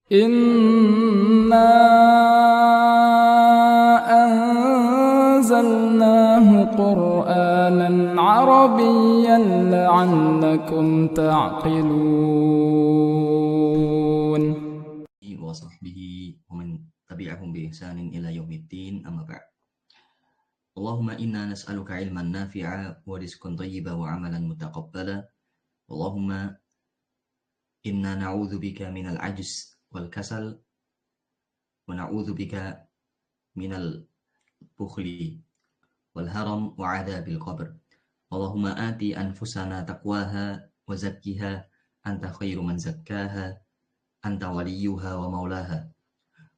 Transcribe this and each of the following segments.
إنا أنزلناه قرآنا عربيا لعلكم تعقلون وصحبه ومن تبعهم بإحسان إلى يوم الدين أما بعد اللهم إنا نسألك علما نافعا ورزقا طيبا وعملا متقبلا اللهم إنا نعوذ بك من العجز والكسل ونعوذ بك من البخل والهرم وعذاب القبر اللهم آت أنفسنا تقواها وزكها أنت خير من زكاها أنت وليها ومولاها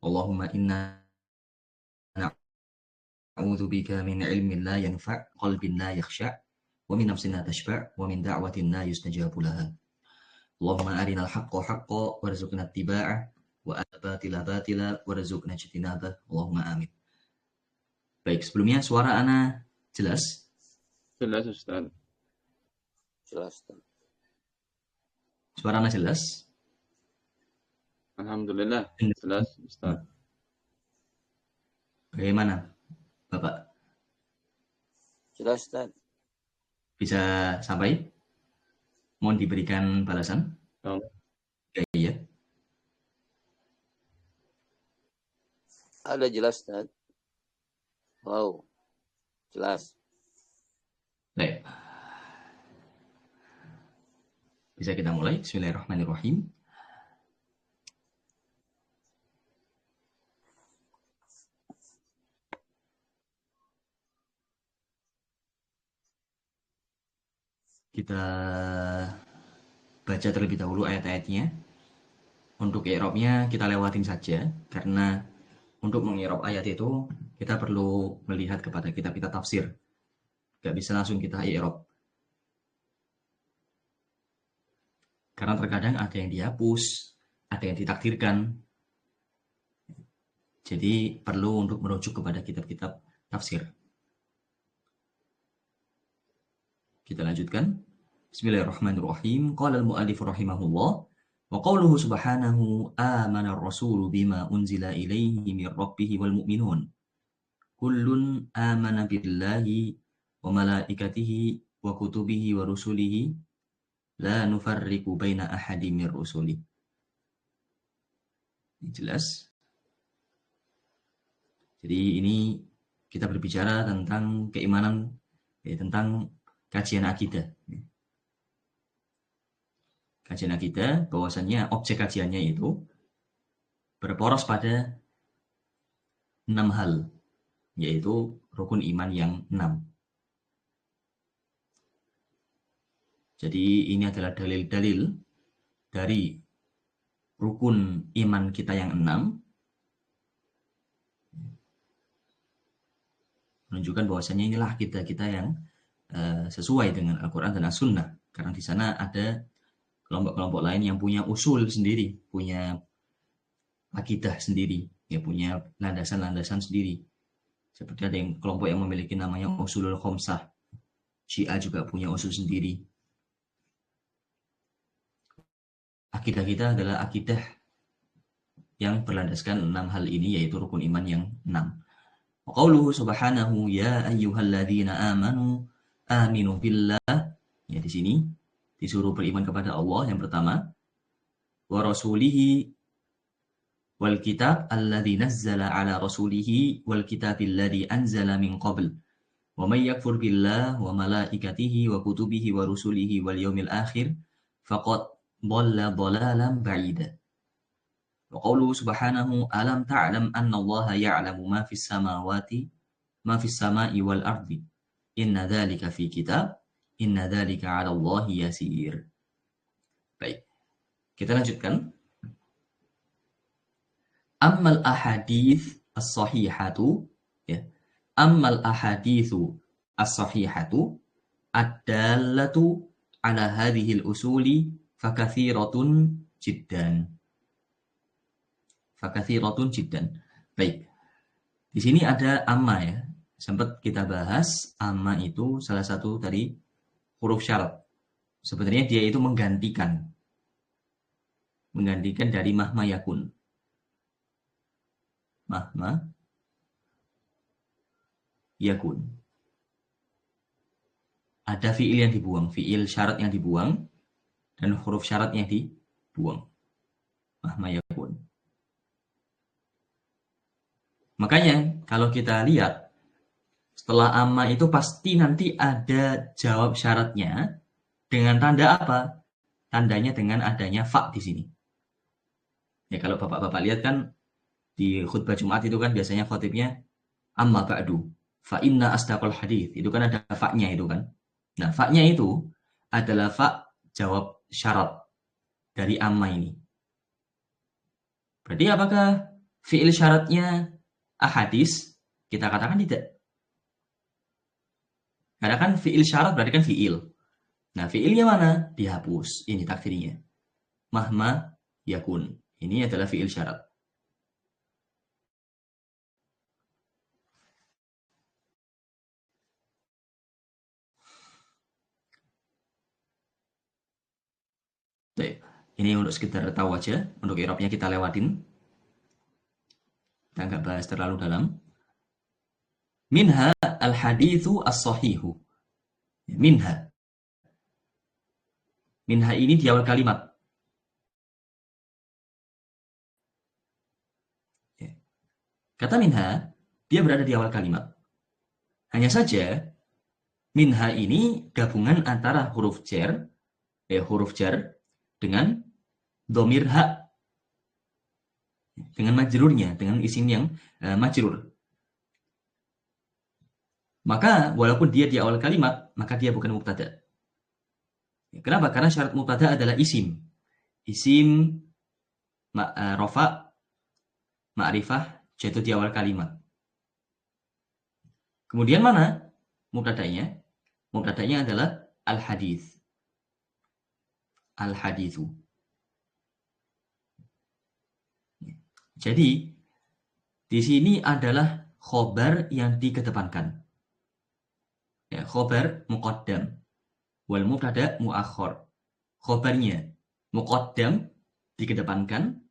اللهم إنا نعوذ بك من علم لا ينفع قلب لا يخشع ومن نفس لا تشبع ومن دعوة لا يستجاب لها اللهم أرنا الحق حقا وارزقنا اتباعه وأرنا الباطل باطلا وارزقنا اجتنابه اللهم آمين. Baik, sebelumnya suara ana jelas? Jelas Ustaz. Jelas Ustaz. Suara ana jelas? Alhamdulillah jelas Ustaz. Bagaimana Bapak? Jelas Ustaz. Bisa sampai? Mohon diberikan balasan? Oh. Iya. Ada jelas Ustaz. Wow. Jelas. Baik. Bisa kita mulai? Bismillahirrahmanirrahim. Kita baca terlebih dahulu ayat-ayatnya. Untuk i'rabnya kita lewatin saja karena untuk meng'irab ayat itu kita perlu melihat kepada kitab-kitab tafsir. Gak bisa langsung kita i'rab. Karena terkadang ada yang dihapus, ada yang ditakdirkan. Jadi perlu untuk merujuk kepada kitab-kitab tafsir. Kita lanjutkan. Bismillahirrahmanirrahim. Qala al-mu'allif rahimahullah wa qawluhu subhanahu amana ar-rasulu bima unzila ilaihi min rabbih wal mu'minun. Kullun amana billahi wa malaikatihi wa kutubihi wa rusulihi la nufarriqu baina ahadin mir rusuli. Ini jelas. Jadi ini kita berbicara tentang keimanan, tentang kajian akidah. Kajian akidah, bahwasannya objek kajiannya itu berporos pada 6 hal, yaitu rukun iman yang 6. Jadi ini adalah dalil-dalil dari rukun iman kita yang 6, menunjukkan bahwasannya inilah kita yang sesuai dengan Al-Quran dan As-Sunnah. Karena di sana ada kelompok-kelompok lain yang punya usul sendiri, punya akidah sendiri, ya punya landasan-landasan sendiri. Seperti ada yang kelompok yang memiliki namanya usulul khomsah. Syiah juga punya usul sendiri. Akidah kita adalah akidah yang berlandaskan 6 hal ini, yaitu rukun iman yang 6. Wa qauluhu subhanahu ya ayyuhalladzina amanu aminu billah. Ya, di sini disuruh beriman kepada Allah yang pertama, wa rasulihi wal kitab alladzi nazzala ala rasulihi wal kitabil ladzi anzala min qabl wa may yakfur billah wa malaikatihi wa kutubihi wa rusulihi wal yaumil akhir faqad dhalla dhalalan ba'ida. Wa qauluhu subhanahu alam ta'lam anna Allah ya'lamu ma fis samawati ma fis samai wal ardi inna dzalika fi kitab inna dzalika 'ala Allahi yasir. Baik. Kita lanjutkan. Ammal ahadits as-sahihatu, ya. Ammal ahaditsu as-sahihatu ad-dallatu 'ala hadhihi al-usuli fakathiratun jiddan. Fakathiratun jiddan. Baik. Di sini ada amma, ya. Sempat kita bahas amma itu salah satu tadi huruf syarat. Sebenarnya dia itu menggantikan dari mahma yakun. Mahma yakun. Ada fiil yang dibuang, fiil syarat yang dibuang, dan huruf syarat yang dibuang. Mahma yakun. Makanya kalau kita lihat setelah amma itu pasti nanti ada jawab syaratnya dengan tanda apa? Tandanya dengan adanya fa di sini. Ya kalau bapak-bapak lihat kan di khutbah Jumat itu kan biasanya khotibnya amma ba'du fa inna asdaqal hadits. Itu kan ada fa-nya itu kan. Nah, fa-nya itu adalah fa jawab syarat dari amma ini. Berarti apakah fiil syaratnya ahadis? Kita katakan tidak. Karena kan fiil syarat berarti kan fiil. Nah, fiilnya mana? Dihapus. Ini takdirnya. Mahma yakun. Ini adalah fiil syarat. Baik. Ini untuk sekedar tahu aja. Untuk i'rabnya kita lewatin. Kita nggak bahas terlalu dalam. Minha al-hadithu as-sahihu. Minha. Minha ini di awal kalimat. Kata minha, dia berada di awal kalimat. Hanya saja, minha ini gabungan antara huruf jar dengan dhamir ha. Dengan majrurnya, dengan isim yang majrur. Maka walaupun dia di awal kalimat, maka dia bukan mubtada. Kenapa? Karena syarat mubtada adalah isim. Isim rofa, ma'rifah, jatuh di awal kalimat. Kemudian mana mubtadanya? Mubtadanya adalah al-hadits. Al-haditsu. Jadi, di sini adalah khobar yang dikedepankan. Ya, khobar muqaddam. Wal mubtada muakhor. Khobarnya muqaddam dikedepankan,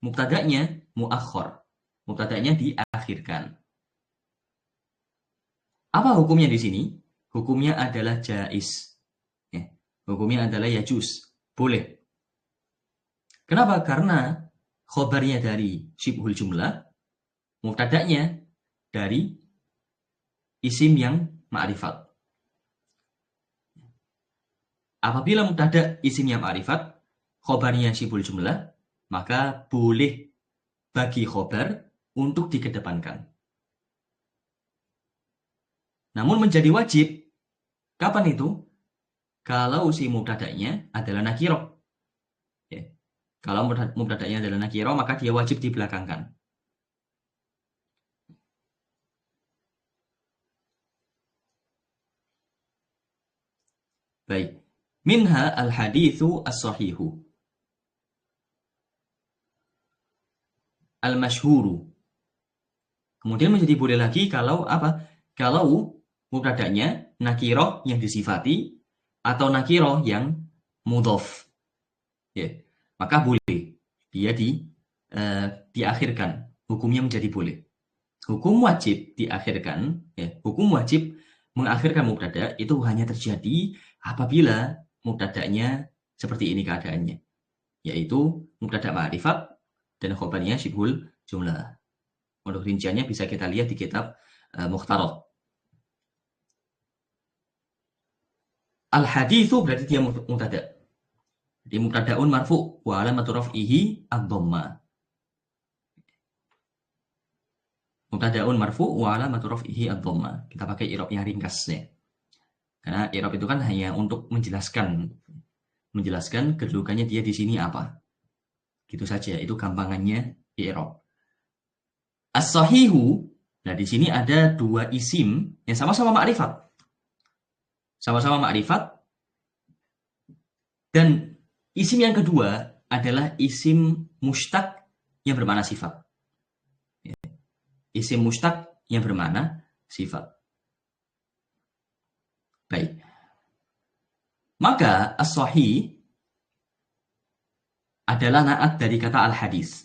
mubtadanya muakhor. Mubtadanya diakhirkan. Apa hukumnya di sini? Hukumnya adalah jaiz. Ya, hukumnya adalah yajuz. Boleh. Kenapa? Karena khobarnya dari syibhul jumlah, mubtadanya dari isim yang ma'rifat. Apabila mubtada isim yang ma'rifat, khobarnya syibhul jumlah, maka boleh bagi khobar untuk dikedepankan. Namun menjadi wajib, kapan itu? Kalau si mubtadanya adalah nakirah. Ya. Kalau mubtadanya adalah nakirah, maka dia wajib dibelakangkan. Baik. Minha al-hadithu as-sahihu. Al-mashhuru. Kemudian menjadi boleh lagi kalau apa? Kalau mubtadanya nakirah yang disifati atau nakirah yang mudhof. Ya. Maka boleh dia diakhirkan. Hukumnya menjadi boleh. Hukum wajib diakhirkan, ya. Hukum wajib mengakhirkan mubtada itu hanya terjadi apabila mubtadanya seperti ini keadaannya, yaitu mubtada ma'rifat dan khobarnya syibhul jumlah. Untuk rinciannya bisa kita lihat di kitab Mukhtarat. Al-haditsu berarti dia mubtada. Jadi mubtadaun marfu wa alamatu raf'ihi ad-dhamma. Mubtadaun marfu wa alamatu raf'ihi ad-dhamma. Kita pakai i'rab yang ringkasnya. Karena i'rab itu kan hanya untuk menjelaskan kedudukannya dia di sini apa. Gitu saja, itu gampangannya i'rab. As-sahihu, nah di sini ada dua isim yang sama-sama ma'rifat. Sama-sama ma'rifat. Dan isim yang kedua adalah isim mushtaq yang bermakna sifat. Isim mushtaq yang bermakna sifat. Baik. Maka as-sahih adalah na'at dari kata al-hadis.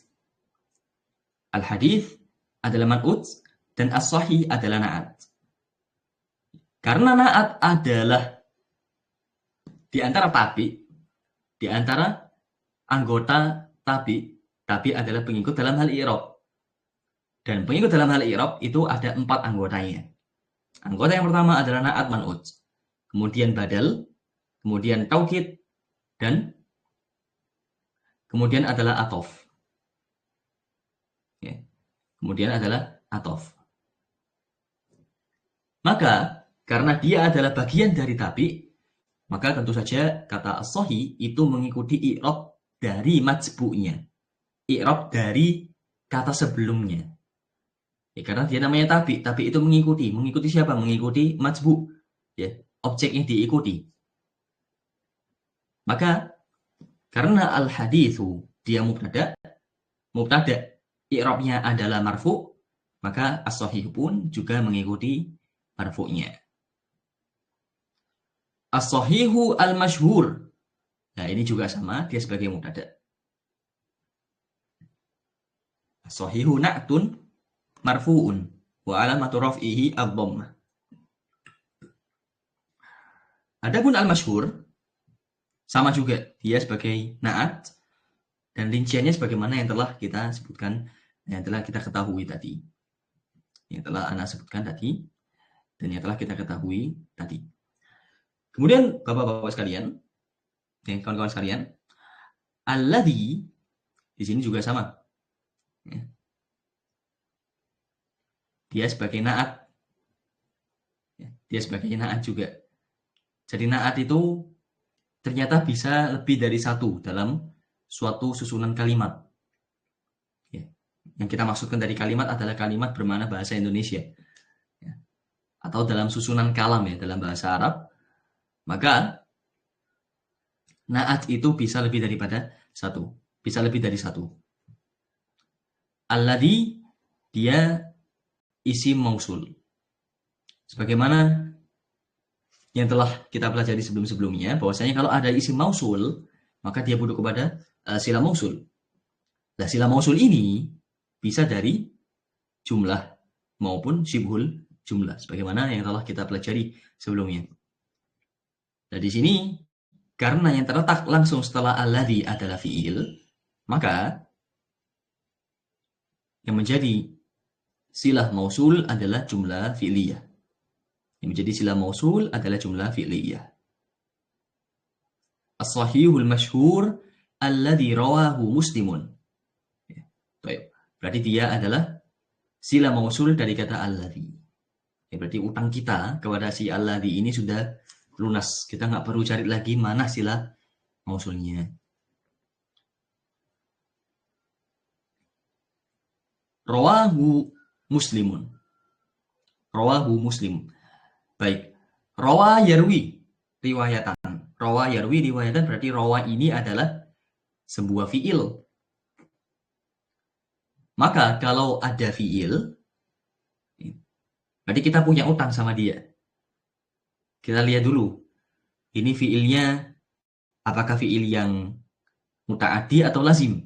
Al-hadis adalah man'ut dan as-sahih adalah na'at. Karena na'at adalah di antara tabi, di antara anggota tabi adalah pengikut dalam hal i'rab. Dan pengikut dalam hal i'rab itu ada 4 anggotanya. Anggota yang pertama adalah na'at man'ut, kemudian badal, kemudian taukid, dan kemudian adalah atof. Ya. Kemudian adalah atof. Maka karena dia adalah bagian dari tabi, maka tentu saja kata as-sahih itu mengikuti i'rab dari majbu'nya, i'rab dari kata sebelumnya. Ya, karena dia namanya tabi itu mengikuti siapa? Mengikuti majbu, ya, objek yang diikuti. Maka karena al-haditsu dia mubtada, i'rabnya adalah marfu, maka as-sahih pun juga mengikuti marfu'nya. As-sahihu al-masyhur. Nah, ini juga sama, dia sebagai mubtada. As-sahihu na'tun marfu'un wa alamatu raf'ihi ad-dhammah. Adapun al-masyhur sama juga, dia sebagai na'at dan rinciannya sebagaimana yang telah kita sebutkan, yang telah kita ketahui tadi. Yang telah Ana sebutkan tadi dan yang telah kita ketahui tadi. Kemudian Bapak-bapak sekalian, kawan-kawan sekalian, alladzi di sini juga sama. Ya. Dia sebagai na'at. Ya, dia sebagai na'at juga. Jadi na'at itu ternyata bisa lebih dari satu dalam suatu susunan kalimat. Ya. Yang kita maksudkan dari kalimat adalah kalimat bermakna bahasa Indonesia. Ya. Atau dalam susunan kalam ya, dalam bahasa Arab. Maka na'at itu bisa lebih daripada satu. Bisa lebih dari satu. Alladzi dia isim mausul. Sebagaimana yang telah kita pelajari sebelum-sebelumnya, bahwasanya kalau ada isim mausul, maka dia butuh kepada sila mausul. Nah, sila mausul ini bisa dari jumlah maupun syibhul jumlah, sebagaimana yang telah kita pelajari sebelumnya. Nah, di sini karena yang terletak langsung setelah alladzi adalah fi'il, maka yang menjadi silah mausul adalah jumlah fi'liyah. Yang menjadi silah mausul adalah jumlah fi'liyah. As-sahihul masyhur alladzi rawahu Muslimun. Ya, baik. Berarti dia adalah silah mausul dari kata alladzi. Ya, berarti utang kita kepada si alladzi ini sudah lunas. Kita nggak perlu cari lagi mana silah mausulnya. Rawahu Muslimun. Rawahu Muslim. Baik. Rawa yarwi riwayatan. Rawa yarwi riwayatan berarti rawa ini adalah sebuah fi'il. Maka kalau ada fi'il, berarti kita punya utang sama dia. Kita lihat dulu. Ini fi'ilnya apakah fi'il yang muta'addi atau lazim?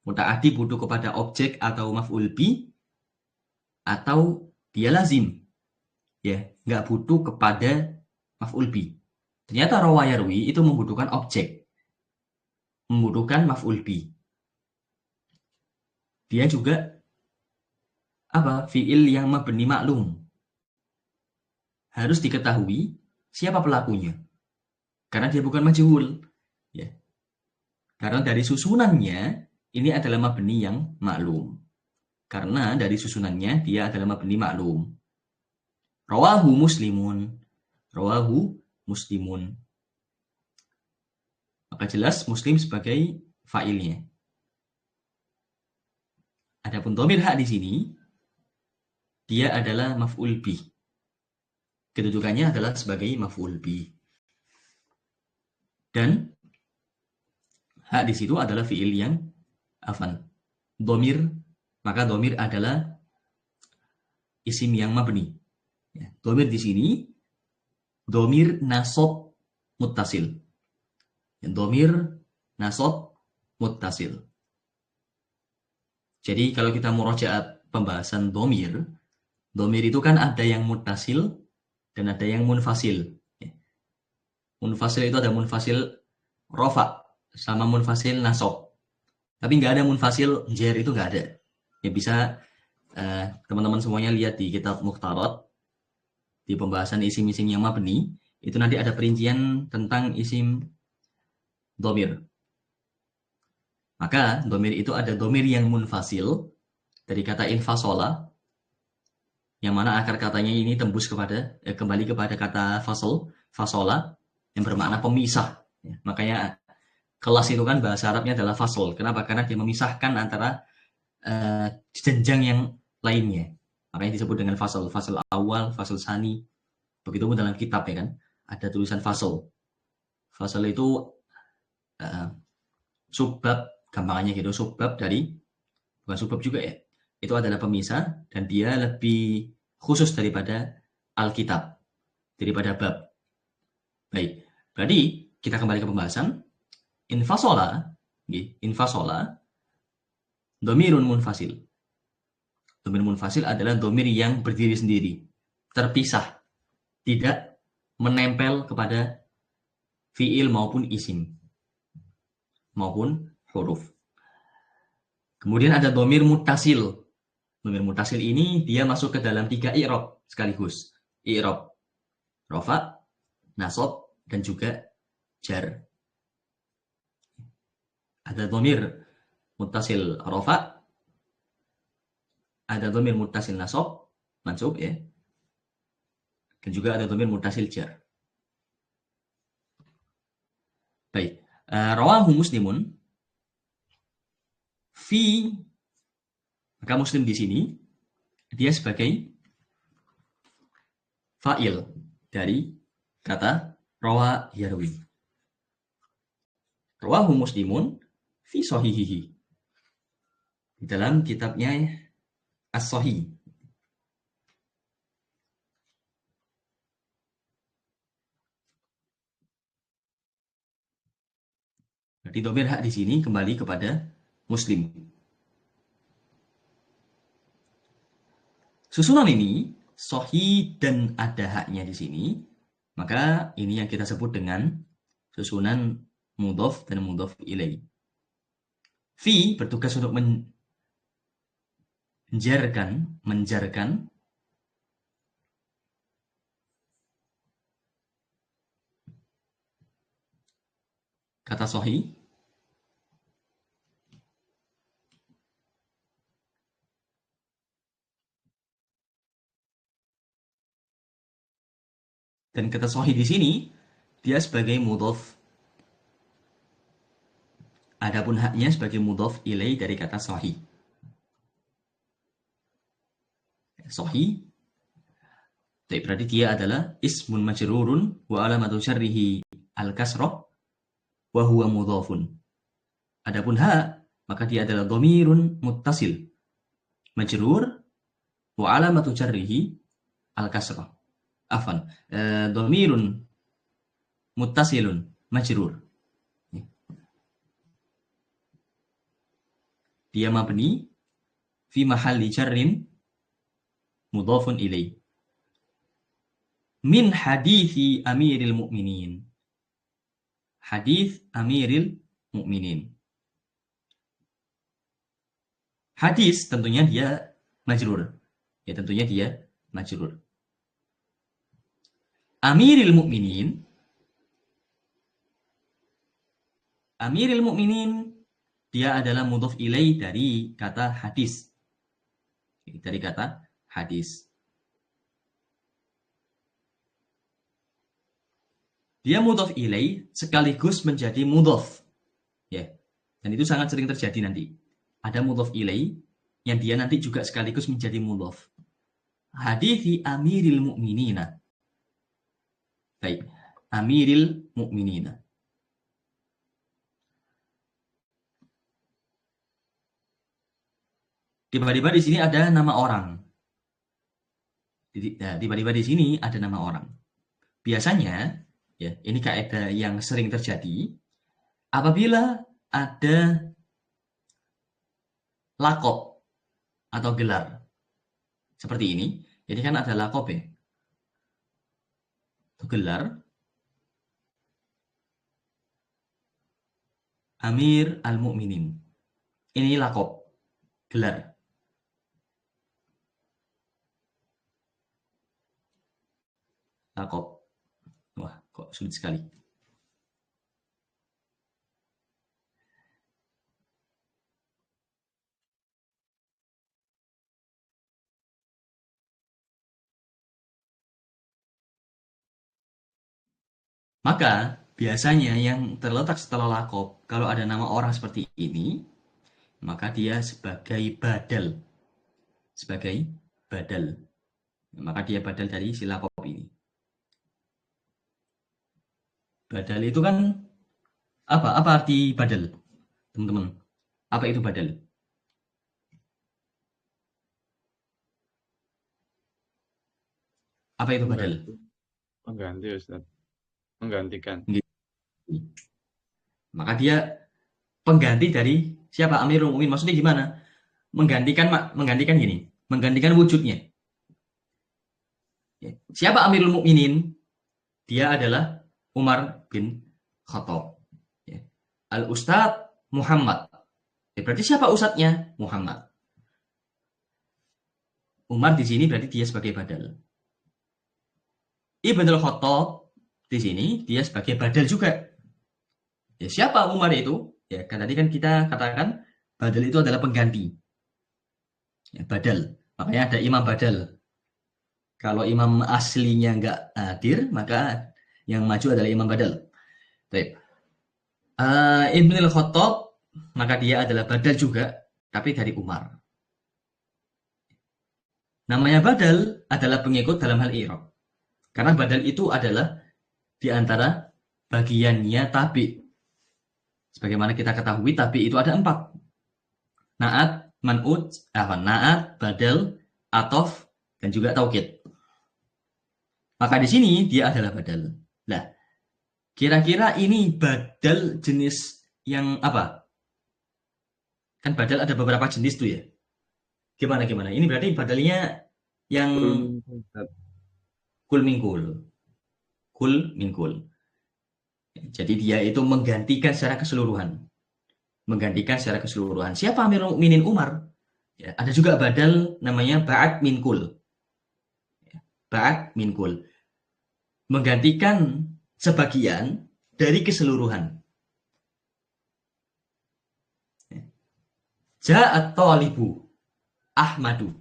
Muta'addi butuh kepada objek atau maf'ul bi, atau dia lazim, ya, nggak butuh kepada maf'ul bi. Ternyata rawa yarwi itu membutuhkan objek, membutuhkan maf'ul bi. Dia juga apa? Fi'il yang mabni maklum. Harus diketahui siapa pelakunya, karena dia bukan majhul, ya. Karena dari susunannya ini adalah mabni yang maklum. Karena dari susunannya dia adalah mabni maklum. Rawahu Muslimun. Rawahu Muslimun. Maka jelas Muslim sebagai fa'ilnya. Adapun dhamir hak di sini dia adalah maf'ul bih. Kedudukannya adalah sebagai maf'ul bih. Dan hak di situ adalah fi'il yang afan. Dhamir, maka dhamir adalah isim yang mabni. Ya, dhamir di sini dhamir nasab muttasil. Ya, dhamir nasab muttasil. Jadi kalau kita murajaat pembahasan domir, domir itu kan ada yang muttasil dan ada yang munfasil. Munfasil itu ada munfasil rofa sama munfasil nasob. Tapi nggak ada munfasil jer, itu nggak ada. Ya bisa teman-teman semuanya lihat di kitab Mukhtarat, di pembahasan isim-isim yang mabni, itu nanti ada perincian tentang isim domir. Maka domir itu ada domir yang munfasil dari kata infasola, yang mana akar katanya ini tembus kepada kembali kepada kata fasol, fasola, yang bermakna pemisah. Ya, makanya kelas itu kan bahasa Arabnya adalah fasol. Kenapa? Karena dia memisahkan antara jenjang yang lainnya. Makanya disebut dengan fasol. Fasol awal, fasol sani. Begitupun dalam kitab ya kan, ada tulisan fasol. Fasol itu subbab, gampangannya gitu, subbab dari, bukan subbab juga ya, itu adalah pemisah dan dia lebih khusus daripada Alkitab, daripada bab. Baik, berarti kita kembali ke pembahasan. Infasola, infasola, domirun munfasil. Domir munfasil adalah domir yang berdiri sendiri, terpisah, tidak menempel kepada fiil maupun isim, maupun huruf. Kemudian ada domir muttasil. Domir muttasil ini dia masuk ke dalam 3 i'rab sekaligus. I'rab rofa, nasab, dan juga jar. Ada domir muttasil rofa, ada domir muttasil nasab, mansub ya, dan juga ada domir muttasil jar. Baik, rawahu Muslimun fi, maka Muslim di sini dia sebagai fa'il dari kata rawa yarwi. Rawahu Muslimun fi sahihihi, di dalam kitabnya As-Sahih. Berarti domir hak di sini kembali kepada Muslim. Susunan ini sahih dan ada haknya di sini, maka ini yang kita sebut dengan susunan mudhof dan mudhof ilaih. Fi bertugas untuk menjarkan kata sahih dan kata sahih di sini dia sebagai mudhof. Adapun haknya sebagai mudhof ilaih dari kata sahih. Sahih, berarti dia adalah ismun majrurun wa alamatu syarrihi al-kasrah wa huwa mudhofun. Adapun hak, maka dia adalah dhamirun muttasil majrur wa alamatu syarrihi al-kasrah. Afan, dhamirun muttasilun majrur. Dia mabni fi mahalli jarrin mudhafun ilaih. Min hadithi amiril mu'minin. Hadith amiril mu'minin. Hadis tentunya dia majrur. Ya tentunya dia majrur. Amiril mu'minin. Amiril mu'minin dia adalah mudhof ilaih dari kata hadis. Dari kata hadis. Dia mudhof ilaih sekaligus menjadi mudhof. Ya. Dan itu sangat sering terjadi nanti. Ada mudhof ilaih yang dia nanti juga sekaligus menjadi mudhof. Hadithi amiril mu'minina. Baik, amiril mu'minina. Tiba-tiba di sini ada nama orang. Tiba-tiba di sini ada nama orang. Biasanya, ya, ini kaidah yang sering terjadi apabila ada lakop atau gelar. Seperti ini. Ini kan ada lakob ya. Itu gelar. Amir al-Mu'minin. Ini lakob. Gelar. Lakob. Wah, kok sulit sekali. Maka biasanya yang terletak setelah lakob, kalau ada nama orang seperti ini, maka dia sebagai badal. Sebagai badal. Maka dia badal dari si lakob ini. Badal itu kan apa? Apa arti badal? Teman-teman, apa itu badal? Apa itu badal? Pengganti Ustaz. Menggantikan. Maka dia pengganti dari siapa? Amirul Mukminin. Maksudnya gimana? Menggantikan gini. Menggantikan wujudnya. Siapa Amirul Mukminin? Dia adalah Umar bin Khattab. Al-Ustadz Muhammad. Berarti siapa ustadznya? Muhammad. Umar di sini berarti dia sebagai badal. Ibnul Khattab di sini dia sebagai badal juga. Ya, siapa Umar itu? Ya, kan tadi kan kita katakan badal itu adalah pengganti. Ya, badal. Makanya ada imam badal. Kalau imam aslinya nggak hadir, maka yang maju adalah imam badal. Baik. Ibnul Khattab, maka dia adalah badal juga, tapi dari Umar. Namanya badal adalah pengikut dalam hal i'rab. Karena badal itu adalah di antara bagiannya tabi. Sebagaimana kita ketahui, tabi itu ada 4. Naat, man'ut, naat, badal, atof, dan juga taukid. Maka di sini dia adalah badal. Nah, kira-kira ini badal jenis yang apa? Kan badal ada beberapa jenis tuh ya. Gimana? Ini berarti badalnya yang kul mingkul. Kul mingkul. Jadi dia itu menggantikan secara keseluruhan. Siapa Amirul Mukminin Umar? Ya, ada juga badal namanya ba'at minkul. Ba'at minkul. Menggantikan sebagian dari keseluruhan. Ja'at talibu Ahmadu.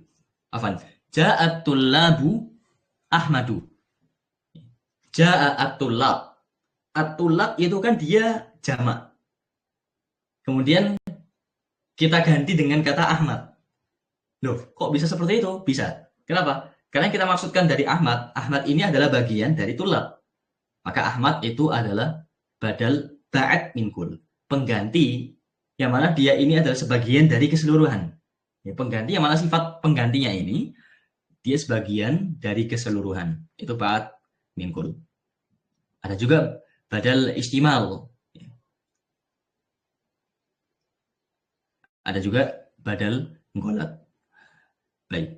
Afan. Ja'at tullabu Ahmadu. Ja'at tullab. At-tullab itu kan dia jamak. Kemudian kita ganti dengan kata Ahmad. Loh, kok bisa seperti itu? Bisa. Kenapa? Karena kita maksudkan dari Ahmad. Ahmad ini adalah bagian dari tullab. Maka Ahmad itu adalah badal ba'at minkul. Pengganti yang mana dia ini adalah sebagian dari keseluruhan. Ya, pengganti yang mana sifat penggantinya ini dia sebagian dari keseluruhan. Itu ba'at minkul. Ada juga badal istimal. Ada juga badal nggolat. Baik.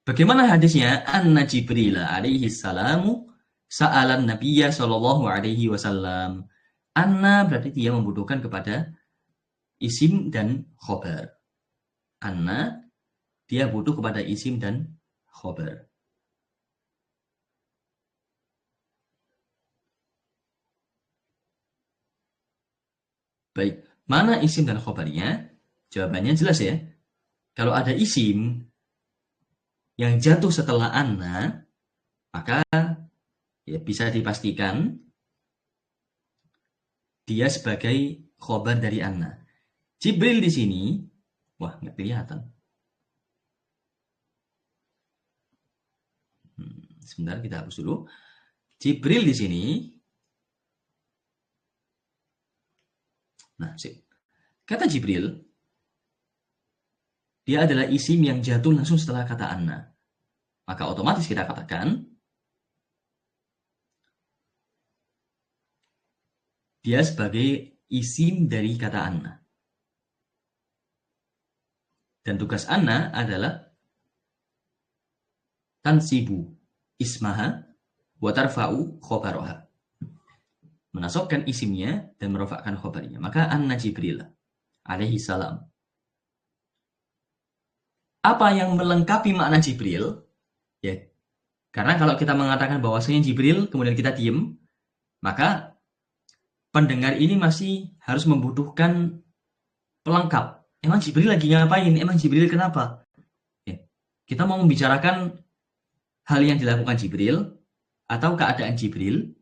Bagaimana hadisnya? Anna Jibril alaihi salamu sa'alan Nabiyya sallallahu alaihi wasallam. Anna berarti dia membutuhkan kepada isim dan khobar. Anna dia butuh kepada isim dan khobar. Baik, mana isim dan khobarnya? Jawabannya jelas ya. Kalau ada isim yang jatuh setelah anna, maka ya bisa dipastikan dia sebagai khobar dari anna. Jibril di sini, wah nggak kelihatan. Sebentar kita hapus dulu. Jibril di sini. Nah, kata Jibril, dia adalah isim yang jatuh langsung setelah kata anna. Maka otomatis kita katakan dia sebagai isim dari kata anna. Dan tugas anna adalah tansibu ismaha wa tarfa'u khobaroha. Menasabkan isimnya dan merofakkan khobarnya. Maka anna Jibril alaihi salam. Apa yang melengkapi makna Jibril? Ya, karena kalau kita mengatakan bahwasanya Jibril kemudian kita diem, maka pendengar ini masih harus membutuhkan pelengkap. Emang Jibril lagi ngapain? Emang Jibril kenapa? Ya, kita mau membicarakan hal yang dilakukan Jibril atau keadaan Jibril,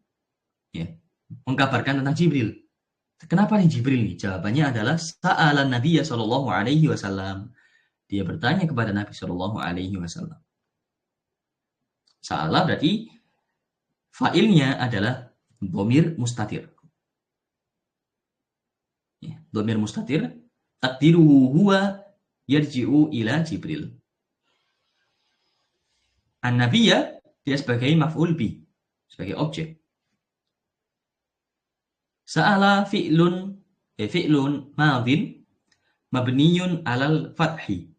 ya, mengkabarkan tentang Jibril. Kenapa nih Jibril nih? Jawabannya adalah sa'alan Nabi sallallahu alaihi wasallam. Dia bertanya kepada Nabi sallallahu alaihi wasallam. Sa'ala berarti fa'ilnya adalah dhamir mustatir. Ya, dhamir mustatir takdiruhu huwa yarji'u ila Jibril. An-nabiyya dia sebagai maf'ul bi, sebagai objek. Sa'ala fi'lun madhin mabniyun alal fathi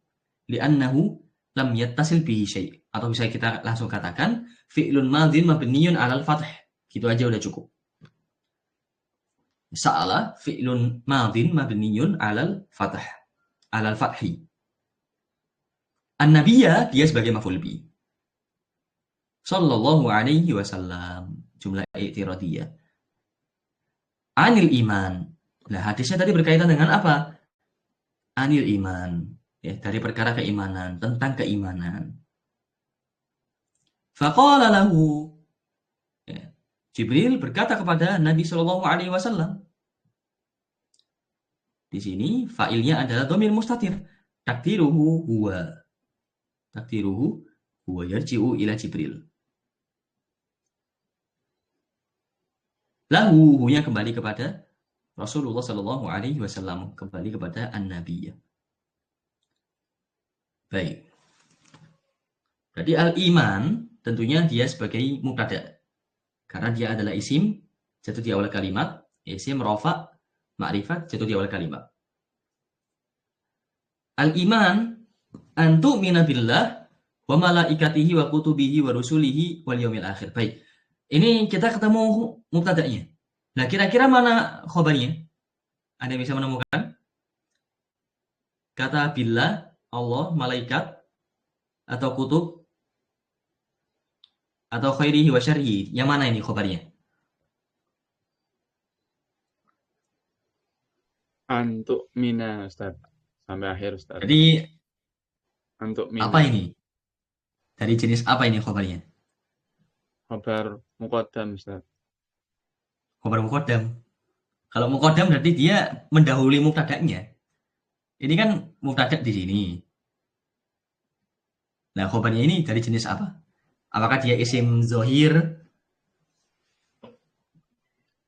li'annahu lam yattasil bihi syai'. Atau bisa kita langsung katakan fi'lun madhin mabniyun alal fath. Gitu aja udah cukup. Sa'ala fi'lun madhin mabniyun alal fath. Alal fathi. An-nabiyya dia sebagai maf'ul bi. Sallallahu alaihi wasallam. Jumlah i'tiradiyah. Anil iman. Nah, hadisnya tadi berkaitan dengan apa? Anil iman. Ya, dari perkara keimanan, tentang keimanan. Faqala lahu. Ya, Jibril berkata kepada Nabi Shallallahu alaihi wasallam. Di sini fa'ilnya adalah dhamir mustatir. Takdiruhu huwa. Takdiruhu huwa yarji'u ila Jibril. Lahu hunya kembali kepada Rasulullah Shallallahu alaihi wasallam, kembali kepada an-nabiyyah. Baik. Berarti al-iman tentunya dia sebagai mubtada. Karena dia adalah isim jatuh di awal kalimat, isim rafa, ma'rifat jatuh di awal kalimat. Al-iman an tu'mina billah wa malaikatihi wa kutubihi wa rusulihi wal yaumil akhir. Baik. Ini kita ketemu mubtada'nya. Nah, kira-kira mana khobarnya? Anda bisa menemukan? Kata billah, Allah, malaikat, atau kutub, atau khairihi wa syarrihi. Yang mana ini khobarnya? Antuk mina, Ustaz. Sampai akhir, Ustaz. Jadi, Antuk mina. apa ini? Dari jenis apa ini khobarnya? Khabar muqaddam, Ustaz. Khobar muqaddam. Kalau muqaddam berarti dia mendahului mubtada'nya. Ini kan mubtada' di sini. Nah, khobarnya ini dari jenis apa? Apakah dia isim zohir?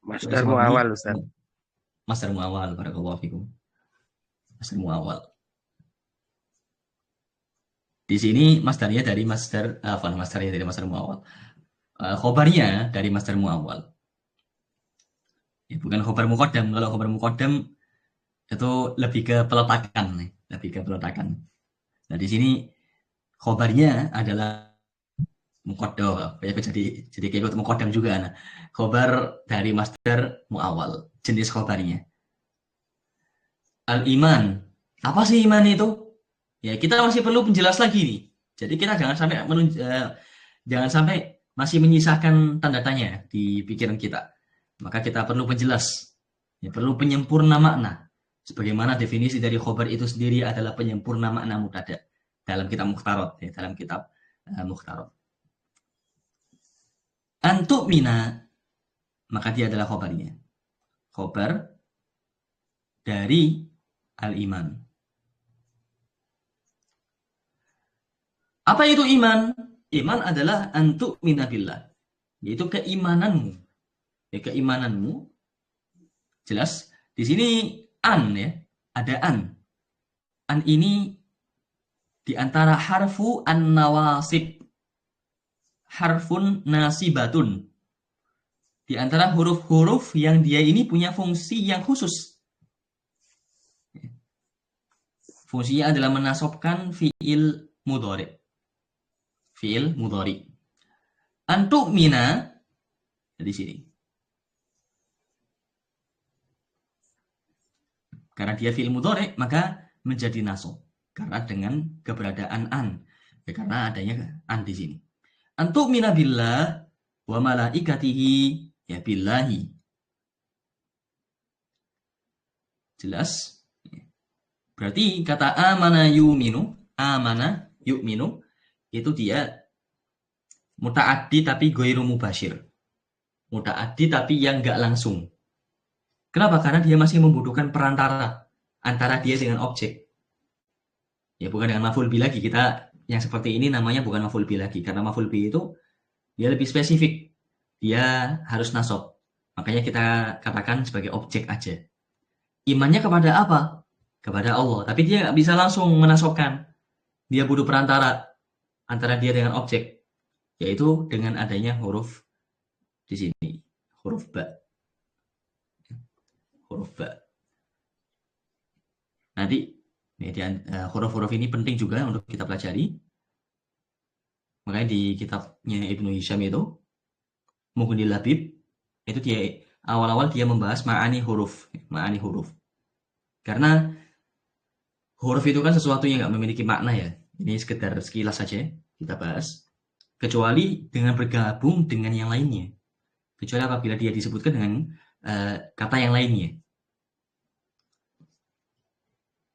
Masdar muawal, Ustaz. Masdar muawal, barakallahu fikum. Masdar muawal. Di sini masdarnya dari masdar masdarnya dari masdar muawal. Khobarnya dari masdar muawal. Ya, bukan khobar muqaddam. Kalau khobar muqaddam itu lebih ke peletakan, lebih ke peletakan. Nah, di sini khobarnya adalah muqaddam. Ya, jadi kayak muqaddam juga. Nah, khobar dari masdar muawal, jenis khobarnya. Al-iman. Apa sih iman itu? Ya, kita masih perlu penjelas lagi nih. Jadi kita jangan sampai masih menyisakan tanda tanya di pikiran kita. Maka kita perlu penjelas. Ya, perlu penyempurna makna. Sebagaimana definisi dari khobar itu sendiri adalah penyempurna makna mubtada dalam kitab Mukhtarot. Ya, dalam kitab Mukhtarot. Antuk mina. Maka dia adalah khobarnya. Khobar dari al-iman. Apa itu iman? Iman adalah antuk mina billah. Yaitu keimananmu. Ya, keimananmu. Jelas. Di sini an ya. Ada an. An ini di antara harfu an-nawasib. Harfun nasibatun. Di antara huruf-huruf yang dia ini punya fungsi yang khusus. Fungsinya adalah menasobkan fiil mudhari. Fiil mudhari. Antuk mina di sini. Karena dia fiil mudhari, maka menjadi nasab. Karena dengan keberadaan an. Ya, karena adanya an di sini. Antuk mina billah wa malaikatihi, ya billahi. Jelas? Berarti kata amana yu'minu itu dia muta'addi tapi ghairu mubashir. Muta'addi tapi yang enggak langsung. Kenapa? Karena dia masih membutuhkan perantara antara dia dengan objek. Ya bukan dengan maf'ul bi lagi. Kita yang seperti ini namanya bukan maf'ul bi lagi. Karena maf'ul bi itu dia lebih spesifik. Dia harus nasab. Makanya kita katakan sebagai objek aja. Imannya kepada apa? Kepada Allah. Tapi dia nggak bisa langsung menasabkan. Dia butuh perantara antara dia dengan objek. Yaitu dengan adanya huruf di sini. Huruf ba. Huruf ba. Nanti huruf-huruf ini penting juga untuk kita pelajari. Makanya di kitabnya Ibnu Hisham itu, Mughnil Labib, itu dia awal-awal dia membahas ma'ani huruf. Ma'ani huruf. Karena huruf itu kan sesuatu yang nggak memiliki makna ya. Ini sekedar sekilas saja kita bahas. Kecuali dengan bergabung dengan yang lainnya. Kecuali apabila dia disebutkan dengan kata yang lainnya.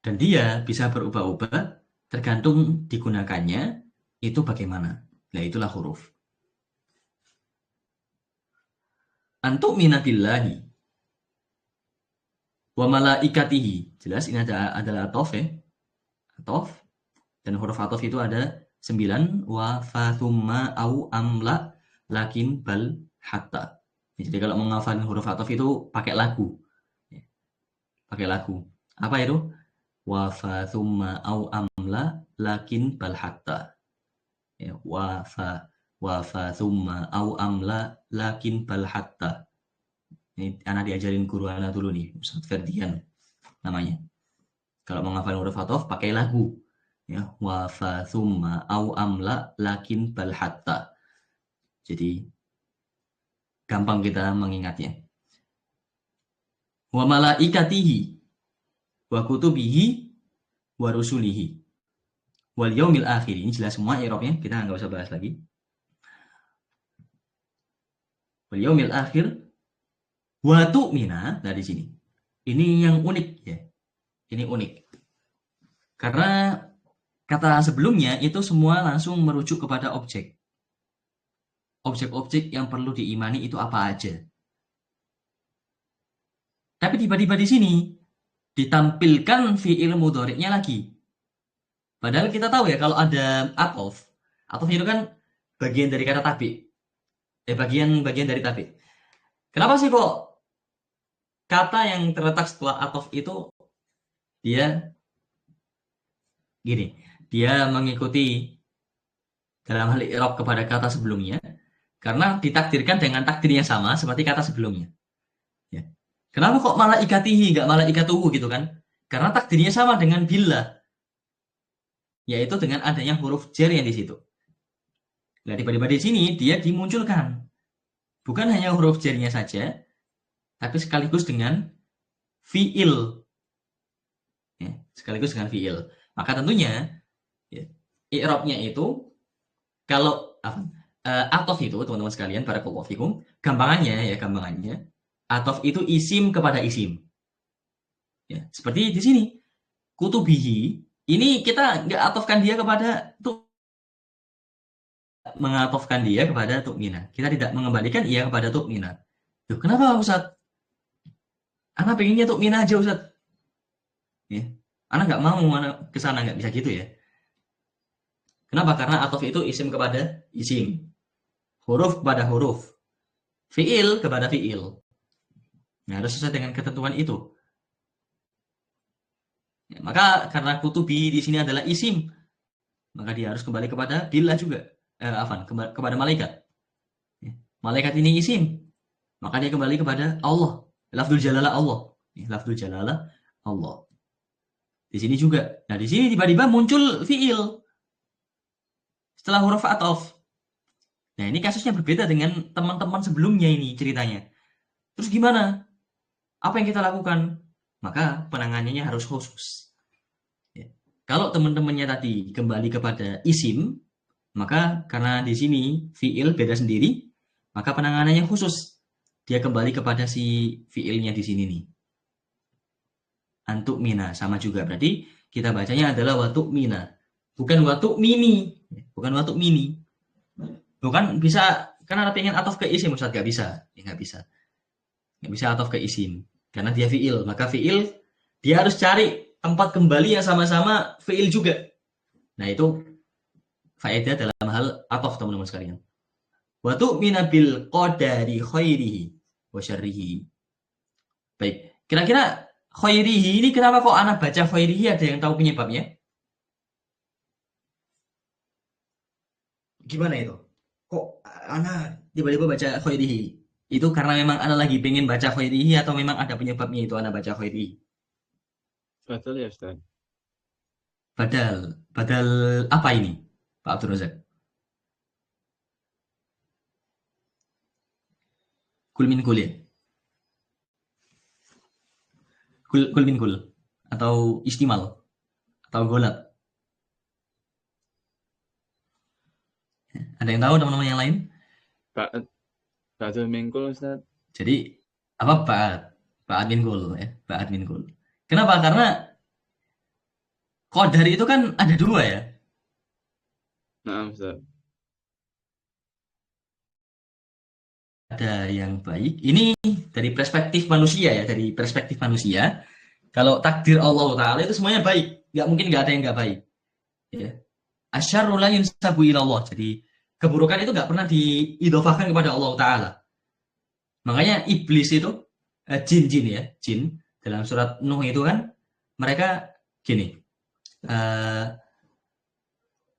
Dan dia bisa berubah-ubah tergantung digunakannya itu bagaimana. Nah itulah huruf. Antuk minabillahi wa malaikatihi. Jelas ini adalah atof ya. Atof. Dan huruf atof itu ada 9. Wa fathumma au amla lakin bal hatta. Jadi kalau menghafalin huruf atof itu pakai lagu. Pakai lagu. Apa itu? Wa fathumma au amla lakin bal hatta. Ya, wa fa thumma au amla lakin bal hatta. Ini anak diajarin guru anak dulu nih, Ustaz Ferdian namanya. Kalau menghafal huruf atof pakai lagu. Ya, wa fa thumma au amla lakin bal hatta. Jadi gampang kita mengingatnya. Wa malaikatihi wa kutubihi wa rusulihi wal yaumil akhir. Ini jelas semua i'rabnya, kita nggak usah bahas lagi. Wal yaumil akhir wa tu'mina. Nah di sini. Ini yang unik ya. Ini unik. Karena kata sebelumnya itu semua langsung merujuk kepada objek. Objek-objek yang perlu diimani itu apa aja. Tapi tiba-tiba di sini ditampilkan fi'il mudhari'nya lagi. Padahal kita tahu ya kalau ada atof. Atof itu kan bagian dari kata tabi. Bagian dari tabi. Kenapa sih kok kata yang terletak setelah atof itu dia gini. Dia mengikuti dalam hal i'rab kepada kata sebelumnya. Karena ditakdirkan dengan takdir yang sama seperti kata sebelumnya. Ya. Kenapa kok malaikatihi nggak malaikatuhu gitu kan? Karena takdirnya sama dengan billah. Yaitu dengan adanya huruf jar yang di situ. Nah, tiba-tiba di sini dia dimunculkan. Bukan hanya huruf jarnya saja, tapi sekaligus dengan fi'il. Ya, sekaligus dengan fi'il. Maka tentunya ya, i'rabnya itu kalau atof itu teman-teman sekalian, barakallahu fikum, gampangannya atof itu isim kepada isim. Ya, seperti di sini. Kutubihi, ini kita nggak atofkan dia kepada mengatofkan dia kepada tu'mina. Kita tidak mengembalikan ia kepada tu'mina. Tuh, kenapa Ustaz? Anak pengennya tu'mina aja Ustaz. Ya. Anak nggak mau ke sana, nggak bisa gitu ya. Kenapa? Karena atof itu isim kepada isim. Huruf kepada huruf. Fi'il kepada fi'il. Nah, harus sesuai dengan ketentuan itu. Ya, maka karena kutubi di sini adalah isim, maka dia harus kembali kepada billah juga. Kepada malaikat. Ya, malaikat ini isim, maka dia kembali kepada Allah. Lafzul jalalah Allah. Ya, lafzul jalalah Allah. Di sini juga. Nah, di sini tiba-tiba muncul fiil setelah huruf ataf. Nah, ini kasusnya berbeda dengan teman-teman sebelumnya ini ceritanya. Terus gimana? Apa yang kita lakukan? Maka penanganannya harus khusus. Ya. Kalau teman-temannya tadi kembali kepada isim, maka karena di sini fiil beda sendiri, maka penanganannya khusus. Dia kembali kepada si fiilnya di sini nih. Antuk mina sama juga. Berarti kita bacanya adalah watuk mina, bukan watuk mini, bukan watuk mini. Bukan bisa karena pengen ataf ke isim Ustaz, nggak bisa, ya, nggak bisa ataf ke isim karena dia fiil. Maka fiil dia harus cari tempat kembali yang sama-sama fiil juga. Nah, itu faedah dalam hal ataf teman-teman sekalian. Wa tu'mina bil qadari khairihi wa syarrihi. Baik, kira-kira khairihi ini kenapa kok anak baca khairihi, ada yang tahu penyebabnya? Gimana itu? Kok anak tiba-tiba baca khairihi? Itu karena memang anak lagi pengen baca khairihi atau memang ada penyebabnya itu anak baca khairihi? Betul ya Ustaz. Badal apa ini, Pak Abdul Razak? Kul min kul ya? Kul min kul atau istimal atau golab? Ada yang tahu teman-teman yang lain? Ba'dul mingkul Ustaz. Jadi apa Ba'ad min kul ya? Ba'ad min kul. Kenapa? Karena qadar itu kan ada dua ya. Nah, Ustaz. Ada yang baik. Ini dari perspektif manusia ya, dari perspektif manusia. Kalau takdir Allah Ta'ala itu semuanya baik. Nggak mungkin nggak ada yang nggak baik. Ya. Asyarru la yunsabu ilallah. Jadi keburukan itu nggak pernah diidhofahkan kepada Allah Ta'ala. Makanya iblis itu, jin-jin ya, jin. Dalam surat Nuh itu kan, mereka gini.